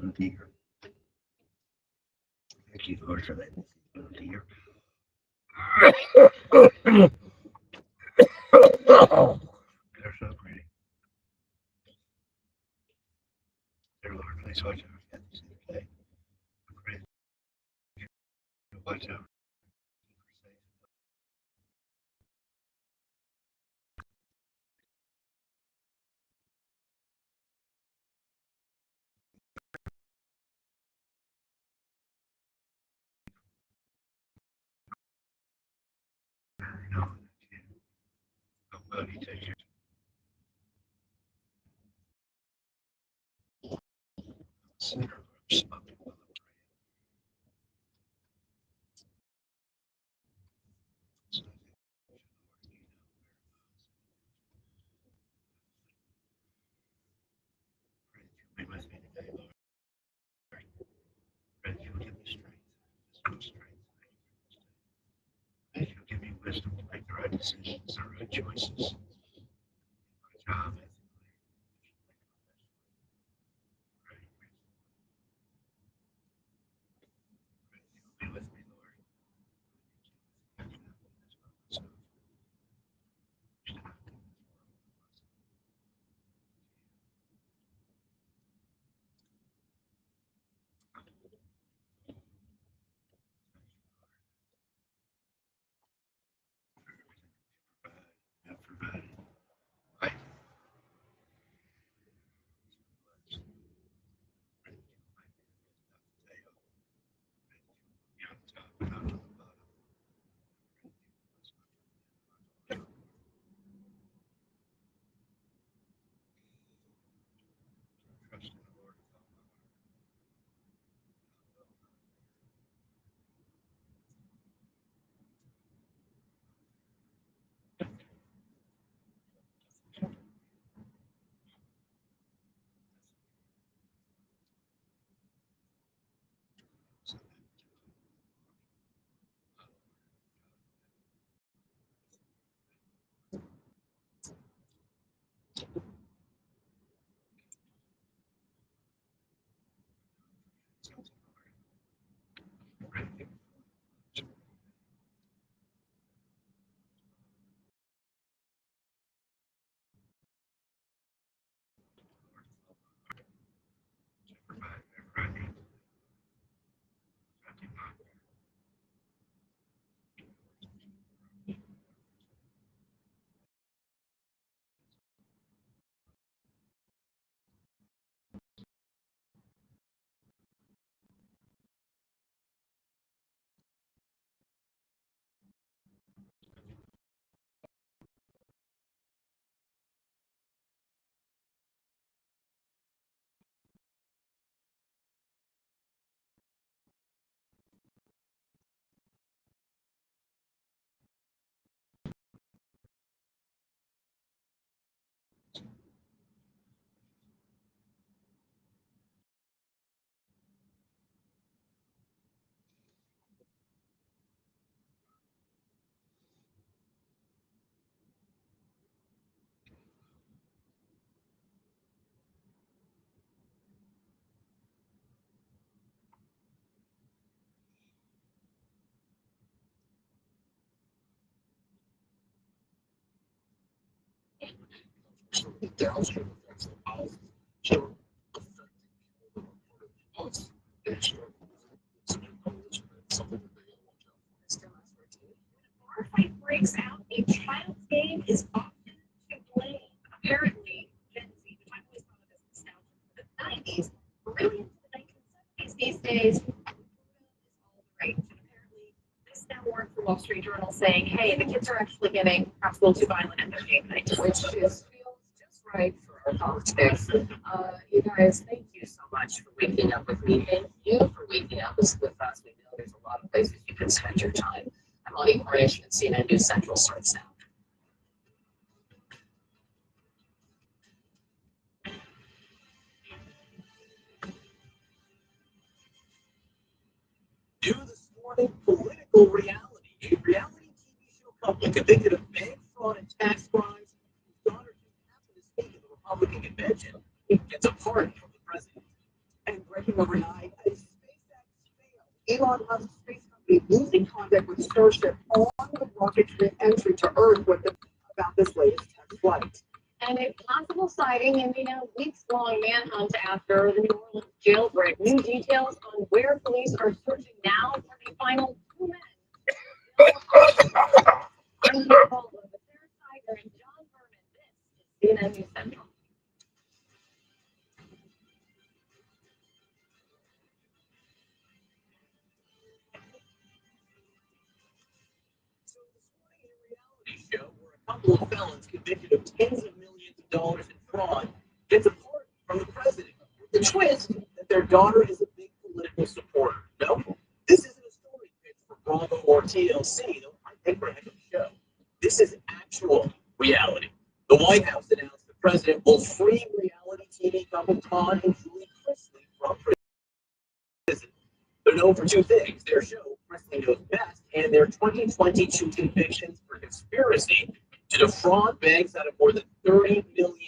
deer. Thank you, Lord, for that little deer. Oh, they're so pretty. Dear Lord, please watch over Kathy today. I pray that you watch over her safe. You know, how well you take care of the center of our smoking while I'm praying. So I thank you, Lord, you know where it was. Pray that you'll be with me today, Lord. Pray that you'll give me strength, physical strength. Pray that you'll give me wisdom to make the right decisions, the right choices. My job, ethically, pray, pray that you'll be with me, Lord. I need you with me. I cannot do this by myself. I cannot do this world by myself. For everything that you provide, have provided. I bless. Pray that you will make me the head, not the tail. Pray that you will put me on top and not on the bottom. Pray that you will bless my coming in and my going out. Trust in the Lord with all my heart, and I will not fear. So that my Lord God, pray that you will fill my lips with the Lord with all my heart to provide whatever I need today. I do not fear. Your words that you will grow. Bar fight breaks out, a child's game is often to blame. Apparently, Gen Z, which I've always thought of as nostalgia for the 90s, really into the 1970s these days, is all the rage. And apparently, this now worked for Wall Street Journal saying, hey, the kids are actually getting perhaps a little too violent at their game night. Which is feels just right for our politics. You guys, thank you so much for waking up with me. Thank you for waking up with us. We know there's a lot of places you can spend your time. I'm Lonnie Cornish, and CNN News Central starts now. New this morning, political reality. A reality TV show couple convicted of bank fraud and tax crimes, whose daughter just happened to speak at the Republican convention, gets a pardon from the president. And breaking overnight, as SpaceX failed. Elon Musk's space company losing contact with Starship on the rocket's re-entry to Earth about this latest test flight. And a possible sighting in the weeks-long manhunt after the New Orleans jailbreak. New details on where police are searching now for the final 2 men. I'm Nicole with Sarah Tiger and John Berman. This is CNN News Central. So this morning in a reality show where a couple of felons convicted of tens of millions of dollars in fraud gets a part from the president. The twist that their daughter is a big political supporter. No, this isn't a story pitch for Bravo or TLC, though I think we're having a show. This is actual reality. The White House announced the president will free reality TV couple Todd and Julie Chrisley from prison. They're known for two things: their show, Chrisley Knows Best, and their 2022 convictions for conspiracy to defraud banks out of more than $30 million.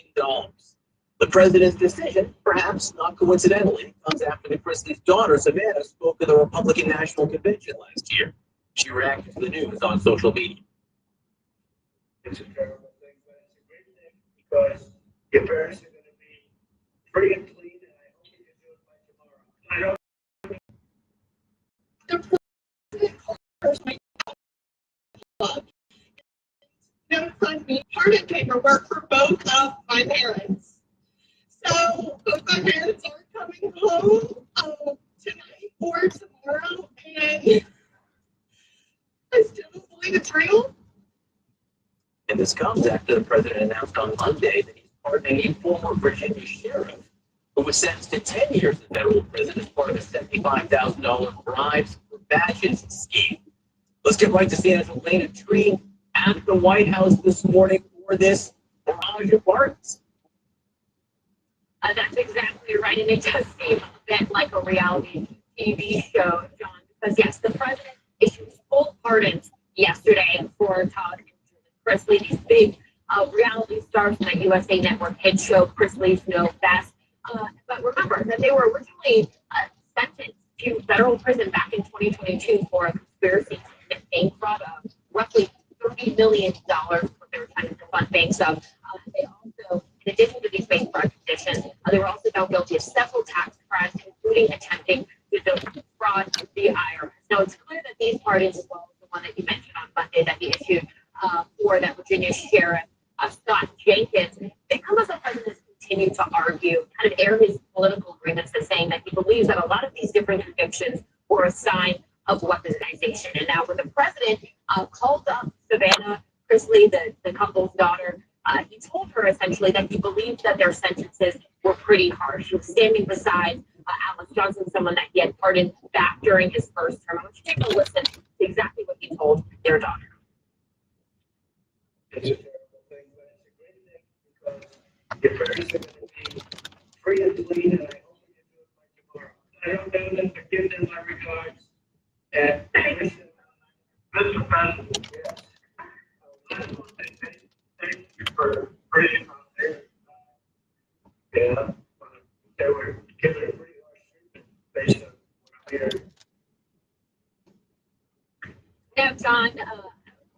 The president's decision, perhaps not coincidentally, comes after the Chrisley's daughter, Savannah, spoke at the Republican National Convention last year. She reacted to the news on social media. It's a terrible thing, but it's a great thing because your parents are going to be free and clean, and I hope you can do it by tomorrow. Notified me pardon paperwork for both of my parents. So both my parents are coming home tonight or tomorrow, and I still don't believe it's real. And this comes after the president announced on Monday that he's pardoning a former Virginia sheriff who was sentenced to 10 years in federal prison as part of a $75,000 bribes for badges scheme. Let's get right to CNN's Elena Tree at the White House this morning for this barrage of pardons. That's exactly right, and it does seem a bit like a reality TV show, John, because yes, the president issued full pardons yesterday for Todd and Julie Chrisley, these big reality stars from that USA Network hit show, Chrisley's Know Best. But remember that they were originally sentenced to federal prison back in 2022 for a conspiracy to bank fraud of roughly $30 million, what they were trying to fund banks of. They also, in addition to these bank fraud conditions, they were also found guilty of several tax crimes, including attempting to defraud the IRS. Now, it's clear that these pardons, as well as the one that you mentioned on Monday that he issued for that Virginia sheriff, Scott Jenkins, they come as the president continued to argue, kind of air his political grievances, saying that he believes that a lot of these different convictions were a sign of weaponization. And now when the president called up Savannah Chrisley, the couple's daughter, he told her essentially that he believed that their sentences were pretty harsh. He was standing beside Alex Johnson, someone that he had pardoned back during his first term. I want you to take a listen to exactly what he told their daughter. It's a terrible thing, but it's a great thing because your parents are going to be free and clean, and I hope you can do it by tomorrow. I don't know them, but give them my regards. And Mr. President, yes. I want to say thank you for bringing on there. Yeah, they were given a pretty harsh treatment based on what I heard. Now, John,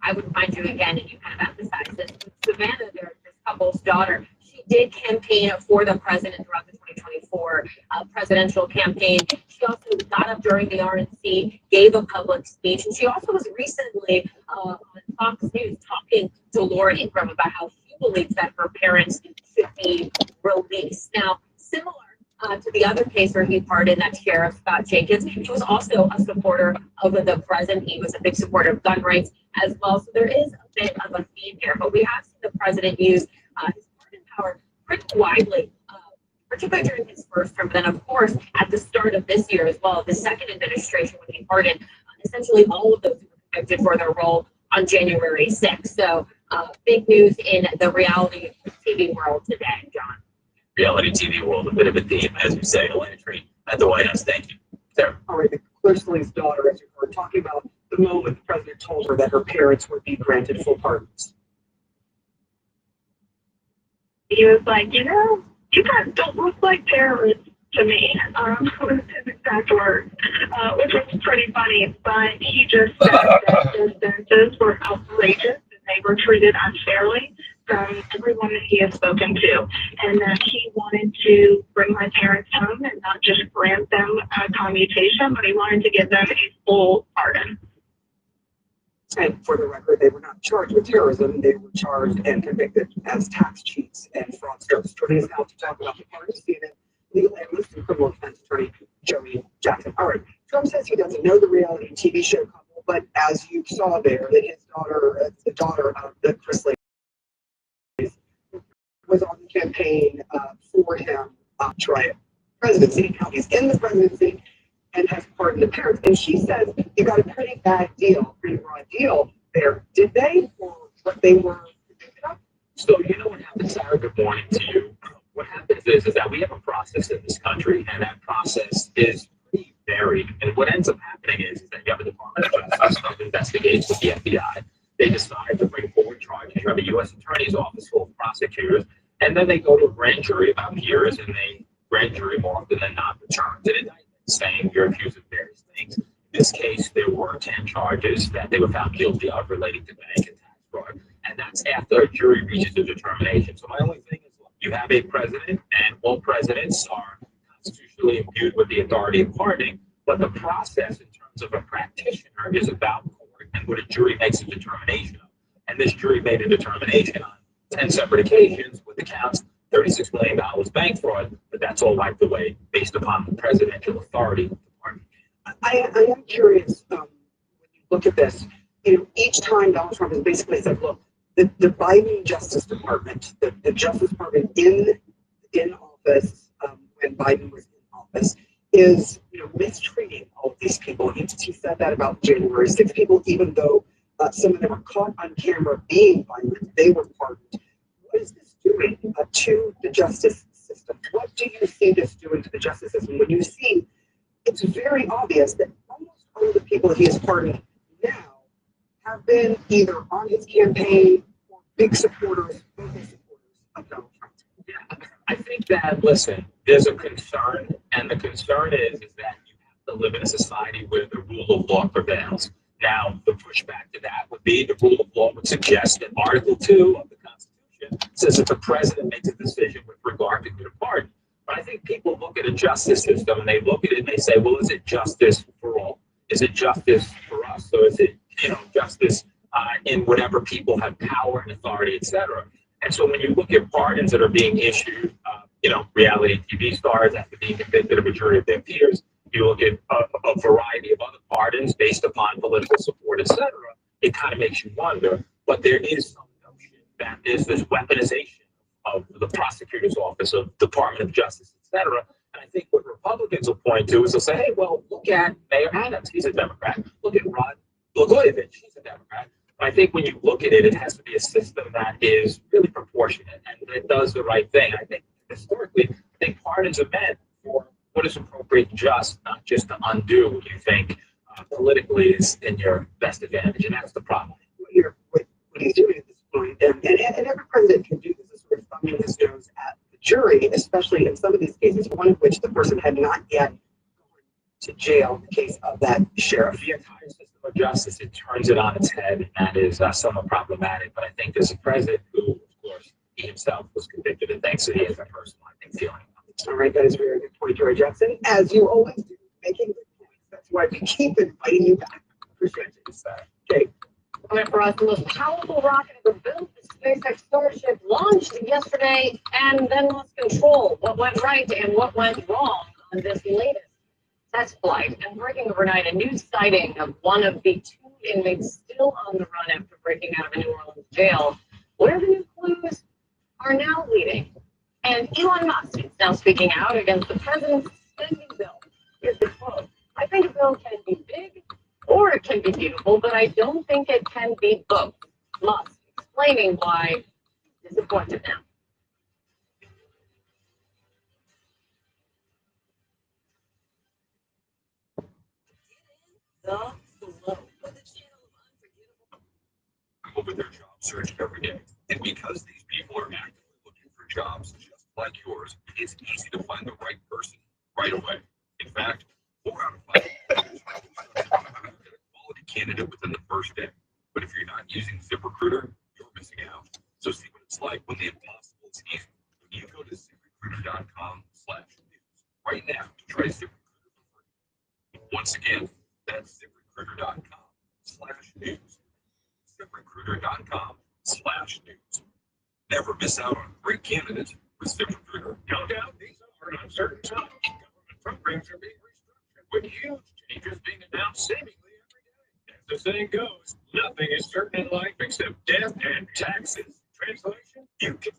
I would remind you again, and you kind of emphasized this, with Savannah, this couple's daughter, she did campaign for the president throughout the 2024 presidential campaign. She also got up during the RNC, gave a public speech, and she also was recently on Fox News talking to Laura Ingraham about how she believes that her parents should be released. Now, similar to the other case where he pardoned that sheriff, Scott Jenkins, he was also a supporter of the president. He was a big supporter of gun rights as well. So there is a bit of a theme here, but we have seen the president use his pardon power pretty widely, particularly during his first term. But then, of course, at the start of this year as well, the second administration, when he pardoned essentially all of those who were convicted for their role on January 6th. So big news in the reality TV world today, John. Reality TV world, a bit of a theme, as you say, Elena Tree at the White House. Thank you. Sarah. All right, Chrisley's daughter, as you heard, talking about the moment the president told her that her parents would be granted full pardons. He was like, you know, you guys don't look like terrorists. to me, was his exact words, which was pretty funny, but he just said that his sentences were outrageous and they were treated unfairly from everyone that he has spoken to, and that he wanted to bring my parents home and not just grant them a commutation, but he wanted to give them a full pardon. And for the record, they were not charged with terrorism. They were charged and convicted as tax cheats and fraudsters. Joining us now to talk about the pardon, CNN legal analyst and criminal defense attorney Joey Jackson. All right, Trump says he doesn't know the reality TV show couple, but as you saw there, that his daughter, the daughter of the Chris Lacey, was on the campaign for him try presidency. Now he's in the presidency and has pardoned the parents. And she says you got a pretty bad deal, pretty raw deal there. Did they, or what they were convicted of? So you know what happens, Sarah? Good morning to you. What happens is that we have a process in this country, and that process is pretty varied. And what ends up happening is that you have a Department of Justice that investigates with the FBI. They decide to bring forward charges. You have a U.S. Attorney's Office full of prosecutors, and then they go to a grand jury about years, and they grand jury more often than not returns an indictment saying you're accused of various things. In this case, there were 10 charges that they were found guilty of relating to bank and tax fraud, and that's after a jury reaches a determination. So my only thing is, look, you have a president, and all presidents are constitutionally imbued with the authority of pardoning, but the process in terms of a practitioner is about court and what a jury makes a determination of. And this jury made a determination on 10 separate occasions with the counts $36 million bank fraud, but that's all wiped away based upon the presidential authority of the party. I am curious, when you look at this, each time Donald Trump has basically said, look, the Biden Justice Department, the Justice Department in office, when Biden was in office, is mistreating all of these people. He said that about January 6 people, even though some of them were caught on camera being violent, they were pardoned. What is this doing to the justice system? What do you see this doing to the justice system when you see it's very obvious that almost all of the people he has pardoned now have been either on his campaign or big supporters, vocal supporters of Donald Trump? Yeah, I think that, listen, there's a concern, and the concern is that you have to live in a society where the rule of law prevails. Now, the pushback to that would be the rule of law would suggest that Article 2 of the Constitution says that the president makes a decision with regard to the pardon. But I think people look at a justice system and they look at it and they say, well, is it justice for all? Is it justice for us? So is it, justice in whatever people have power and authority, et cetera? And so when you look at pardons that are being issued, reality TV stars after being convicted of a jury of their peers, you look at a variety of other pardons based upon political support, et cetera, it kind of makes you wonder. But there is some notion that there's this weaponization of the prosecutor's office, of Department of Justice, et cetera. And I think what Republicans will point to is they'll say, hey, well, look at Mayor Adams, he's a Democrat. Look at Rod Blagojevich, he's a Democrat. But I think when you look at it, it has to be a system that is really proportionate and that does the right thing. I think historically, I think pardons are meant for what is appropriate and just, not just to undo what you think politically is in your best advantage. And that's the problem. What he's doing at this point, and every president can do this, is sort of thumbing his nose at the jury, especially in some of these cases, one of which the person had not yet gone to jail, the case of that sheriff. The entire system of justice, it turns it on its head, and that is somewhat problematic. But I think there's a president who, of course, he himself was convicted and thanks to he has a personal, I think, feeling. All right, that is a very good point, Joey Jackson. As you always do, making good points. That's why we keep inviting you back. Appreciate it. Okay. Coming for us, the most powerful rocket ever built, the SpaceX Starship launched yesterday and then lost control. What went right and what went wrong on this latest test flight? And breaking overnight, a new sighting of one of the 2 inmates still on the run after breaking out of a New Orleans jail. Where the new clues are now leading. And Elon Musk is now speaking out against the president's spending bill. Here's the quote: I think a bill can be big or it can be beautiful, but I don't think it can be both. Musk explaining why he's disappointed now. Over their job search every day. And because these people are actively looking for jobs just like yours, it's easy to find the right person right away. In fact, 4 out of 5 get a quality candidate within the first day. But if you're not using ZipRecruiter, you're missing out. So see what it's like when the impossible is easy. When you go to ZipRecruiter.com/news right now to try ZipRecruiter for free. Once again, that's ZipRecruiter.com/news. ZipRecruiter.com/news. Never miss out on great candidates with ZipRecruiter. No doubt these are uncertain times. Government programs are being restructured with huge changes being announced seemingly every day. As the saying goes, nothing is certain in life except death and taxes. Translation, you can.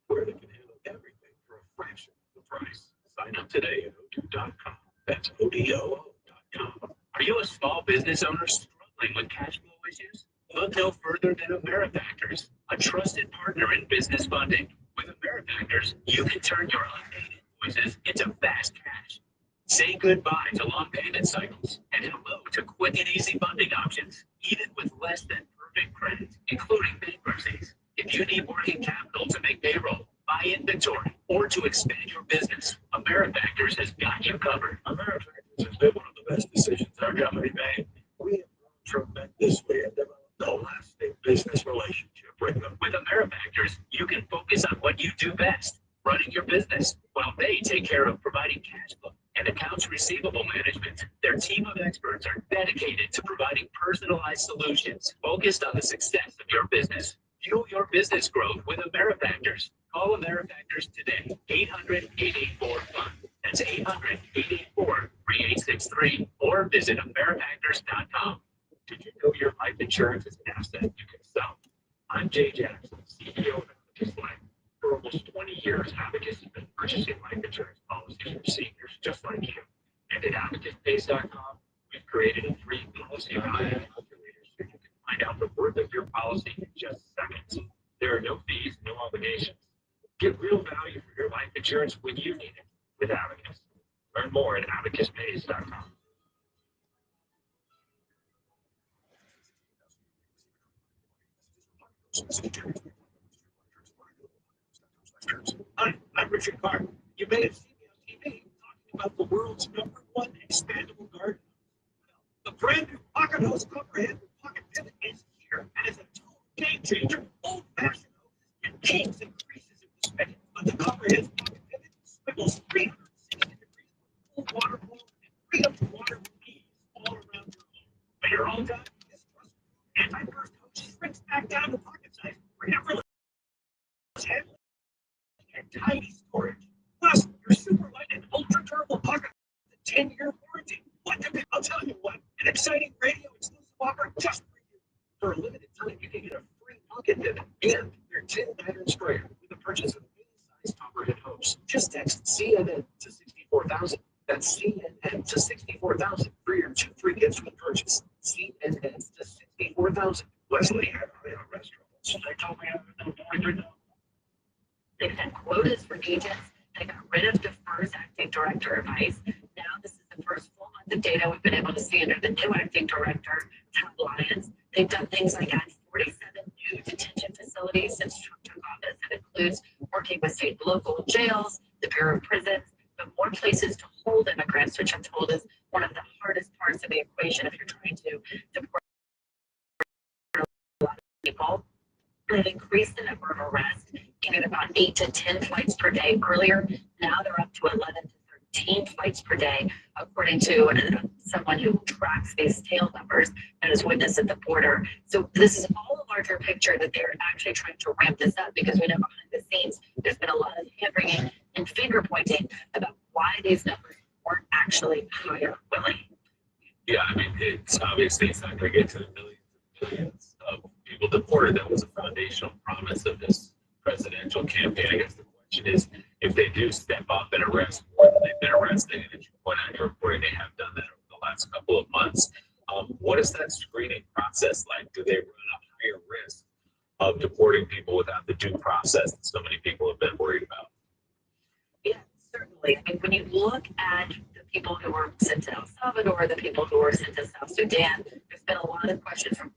Where they can handle everything for a fraction of the price. Sign up today at odoo.com. That's ODOO.com. Are you a small business owner struggling with cash flow issues? Look no further than AmeriFactors, a trusted partner in business funding. With AmeriFactors, you can turn your unpaid invoices into fast cash. Say goodbye to long payment cycles and hello to quick and easy funding options, even with less than perfect credit, including bankruptcies. If you need working capital to make payroll, buy inventory, or to expand your business, AmeriFactors has got you covered. AmeriFactors has been one of the best decisions our company made. We have grown tremendously and developed a lasting business relationship with them. With AmeriFactors, you can focus on what you do best, running your business, while they take care of providing cash flow and accounts receivable management. Their team of experts are dedicated to providing personalized solutions focused on the success of your business. Fuel your business growth with AmeriFactors. Call AmeriFactors today, 800-884-FUN. That's 800-884-3863. Or visit AmeriFactors.com. Did you know your life insurance is an asset you can sell? I'm Jay Jackson, CEO of Abacus Life. For almost 20 years, Abacus has been purchasing life insurance policies for seniors just like you. And at AbacusBase.com, we've created a free policy value calculator so you can find out the worth of your policy in just seconds. There are no fees, no obligations. Get real value for your life insurance when you need it with Abacus. Learn more at AbacusBase.com. Hi, I'm Richard Carr. You may have seen me on TV talking about the world's #1 expandable garden. The brand new Pocket Hose Comprehensive Pocket Pivot is here and is a total game changer. Old-fashioned hoses and kinks and creases in the spigot, but the Comprehensive Pocket Pivot swivels 360 degrees with full water flow and freedom to water with ease all around your home. When you're all done, this anti-burst hose shrinks back down to pocket size for effortless handling and tiny storage. Plus, your super light and ultra durable pocket with a 10-year warranty. I'll tell you what, an exciting radio exclusive offer just for you. For a limited time, you can get a free pocket pivot and their 10-pattern sprayer with the purchase of a mini-sized copperhead hose. Just text CNN to 64,000. That's CNN to 64,000 for your 2 free gifts with purchase. CNN to 64,000. Leslie had eye on restaurants. They told me I was $100. They've had quotas for agents. They got rid of the first acting director advice. Now this is the first full month of data we've been able to see under the new acting director, Tom Lyons. They've done things like add 47 new detention facilities since Trump took office. That includes working with state and local jails, the Bureau of Prisons, but more places to hold immigrants, which I'm told is one of the hardest parts of the equation if you're trying to deport a lot of people. They've increased the number of arrests, getting about 8 to 10 flights per day earlier. Now they're up to 11 to 13 flights per day, according to someone who tracks these tail numbers and has witnessed at the border. So this is all a larger picture that they're actually trying to ramp this up because we know behind the scenes there's been a lot of hand-wringing and finger-pointing about why these numbers weren't actually higher, Willie. Yeah, I mean, it's obviously it's not going to get to the millions of people deported. That was a foundational promise of this presidential campaign. I guess the question is, if they do step up and arrest more than they've been arresting, and as you point out in your reporting, they have done that over the last couple of months. What is that screening process like? Do they run a higher risk of deporting people without the due process that so many people have been worried about? Yeah, certainly. I mean, when you look at the people who were sent to El Salvador, the people who were sent to South Sudan, there's been a lot of questions from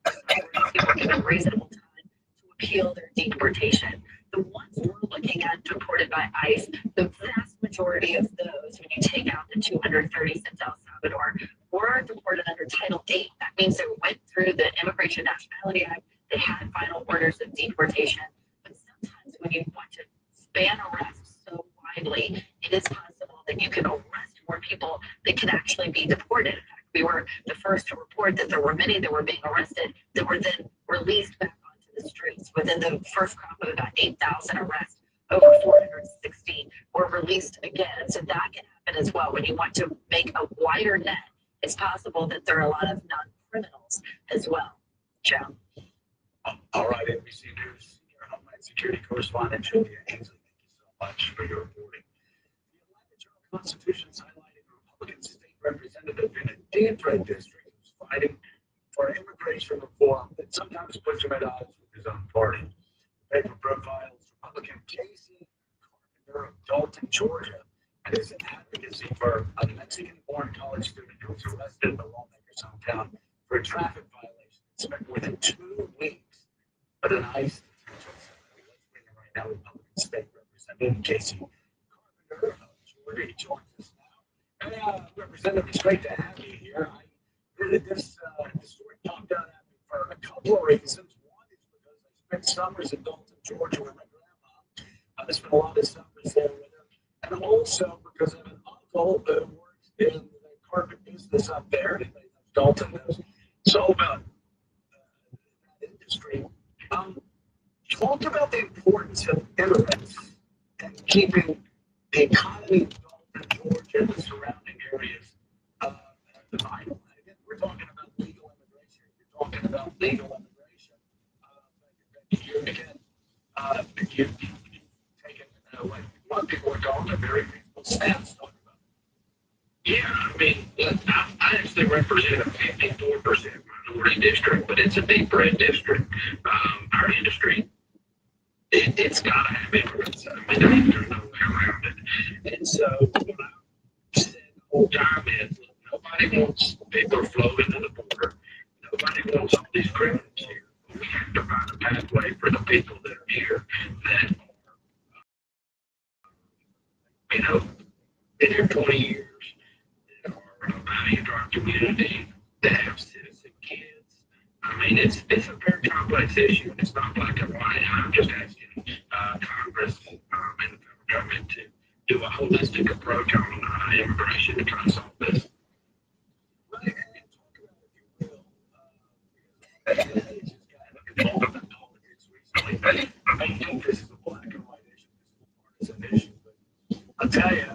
people given reasonable time to appeal their deportation. The ones we're looking at deported by ICE, the vast majority majority of those, when you take out the 230 since El Salvador, were deported under Title 8. That means they went through the Immigration Nationality Act. They had final orders of deportation. But sometimes when you want to span arrests so widely, it is possible that you can arrest more people that can actually be deported. In fact, we were the first to report that there were many that were being arrested that were then released back onto the streets. Within the first crop of about 8,000 arrests, over 416 were released again. So that can happen as well. When you want to make a wider net, it's possible that there are a lot of non-criminals as well. Joe. All right, NBC News senior Homeland Security correspondent Julia Ainsley, thank you so much for your reporting. The Atlanta Journal-Constitution is highlighting a Republican state representative in a DeEntray district who's fighting for immigration reform that sometimes puts him at odds with his own party. The paper profiles Republican Casey Carpenter of Dalton, Georgia, and his advocacy for a Mexican-born college student who was arrested in the lawmaker's hometown for a traffic violation that spent more than 2 weeks at an ICE detention center. Let's bring in right now Republican State Representative Casey Carpenter of Georgia. He joins us now. Hey, Representative, it's great to have you here. This story popped out at me for a couple of reasons. One is because I spent summers in Dalton, Georgia with my grandma. I spent a lot of summers there with her. And also because I have an uncle who works in the carpet business up there. Anybody knows Dalton knows. So about that industry. Talk about the importance of immigrants and keeping the economy of Dalton, Georgia, and the surrounding areas vital. Again, we're talking about legal immigration. You're talking about legal immigration. You've taken, like a lot of people are calling a very reasonable stance. Talking about it. Yeah, I mean, look, I actually represent a 54% minority district, but it's a deep red district. Our industry, it's got to have immigrants. I mean, there's no way around it. And so what I said the whole time is, look, nobody wants people flowing to the border. Nobody wants all these criminals here. We have to find a pathway for the people that are here that are, been here 20 years, that are value to our community, that have citizen kids. I mean, it's a very complex issue, and it's not black and white. I'm just asking Congress and the federal government to do a holistic approach on immigration to try to solve this. Right, and talk about, if you will, talk about politics recently. I don't think this is a black and white issue. This is a partisan issue. But I'll tell you,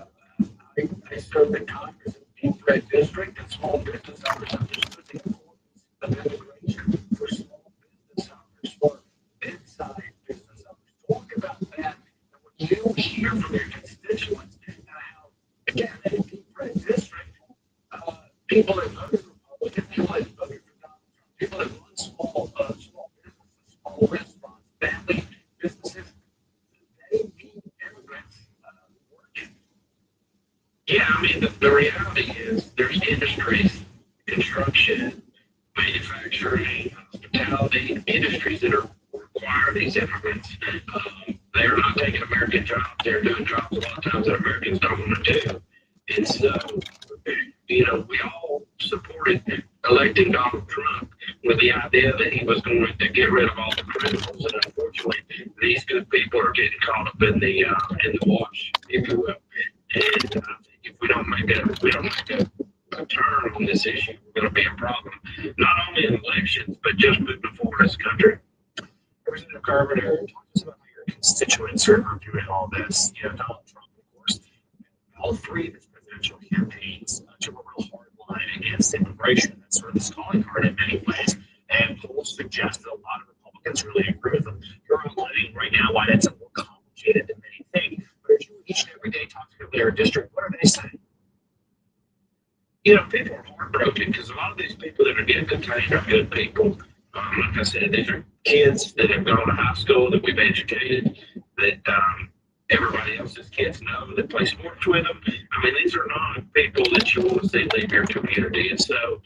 I served in Congress in the deep red district, and small business owners understood the importance of immigration for small business owners, for mid-sized business owners. Talk about that and what you hear from your constituents, and how, again, in a deep red district, people that voted Republican, people that voted for Donald Trump, people that run small businesses, small restaurants, family businesses, they need immigrants working. Yeah, I mean, the reality is there's industries, construction, manufacturing, hospitality, industries that are require these immigrants. They're not taking American jobs. They're doing jobs a lot of times that Americans don't want to do. And so, we all supported electing Donald Trump with the idea that he was going to get rid of all the criminals. And unfortunately, these good people are getting caught up in the wash, if you will. And if we don't make a turn on this issue, we're going to be a problem, not only in elections, but just moving forward as a country. Representative Carpenter, talk to us about how your constituents are reviewing all this. Donald Trump, of course, all three of his presidential campaigns took a real hard line against immigration. That's sort of his calling card in many ways. And polls suggest that a lot of Republicans really agree with him. You're outlining right now why that's more complicated than many think. But as you each and every day talk to people in their district, what are they saying? People are heartbroken because a lot of these people that are getting detained are good people. Like I said, these are kids that have gone to high school that we've educated, that everybody else's kids know, that play sports with them. I mean, these are not people that you want to see leave your community. And so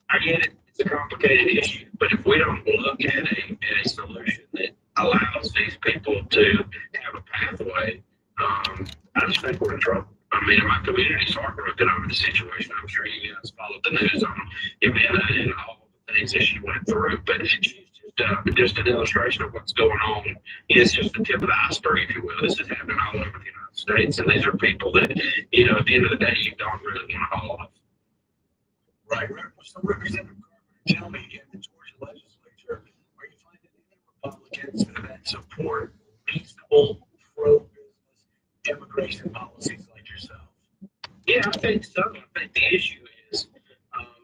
I get it. It's a complicated issue. But if we don't look at a solution that allows these people to have a pathway, I just think we're in trouble. I mean, my community's heartbroken over the situation. I'm sure you guys followed the news on Yamina and all the things that she went through, but she's just an illustration of what's going on. It's just the tip of the iceberg, if you will. This is happening all over the United States, and these are people that, you know, at the end of the day, you don't really want to haul off. Right. So Representative Carpenter, tell me, in the Georgia legislature, are you finding any Republicans that support reasonable pro-business immigration policies like yourself? Yeah, I think so. I think the issue is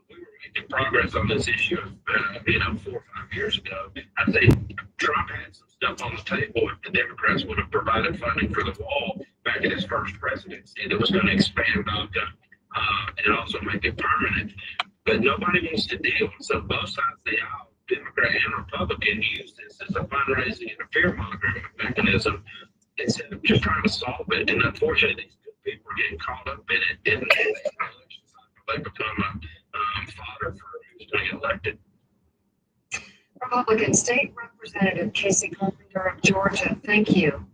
we were making progress on this issue, 4 or 5 years ago. I think Trump had some stuff on the table if the Democrats would have provided funding for the wall back in his first presidency that was going to expand DACA and also make it permanent. But nobody wants to deal. So both sides of the aisle, Democrat and Republican, use this as a fundraising and a fear-mongering mechanism instead of just trying to solve it. And unfortunately, these good people are getting caught up in it. And they become a fodder for who's going to get elected. Republican State Representative Casey Carpenter of Georgia, thank you.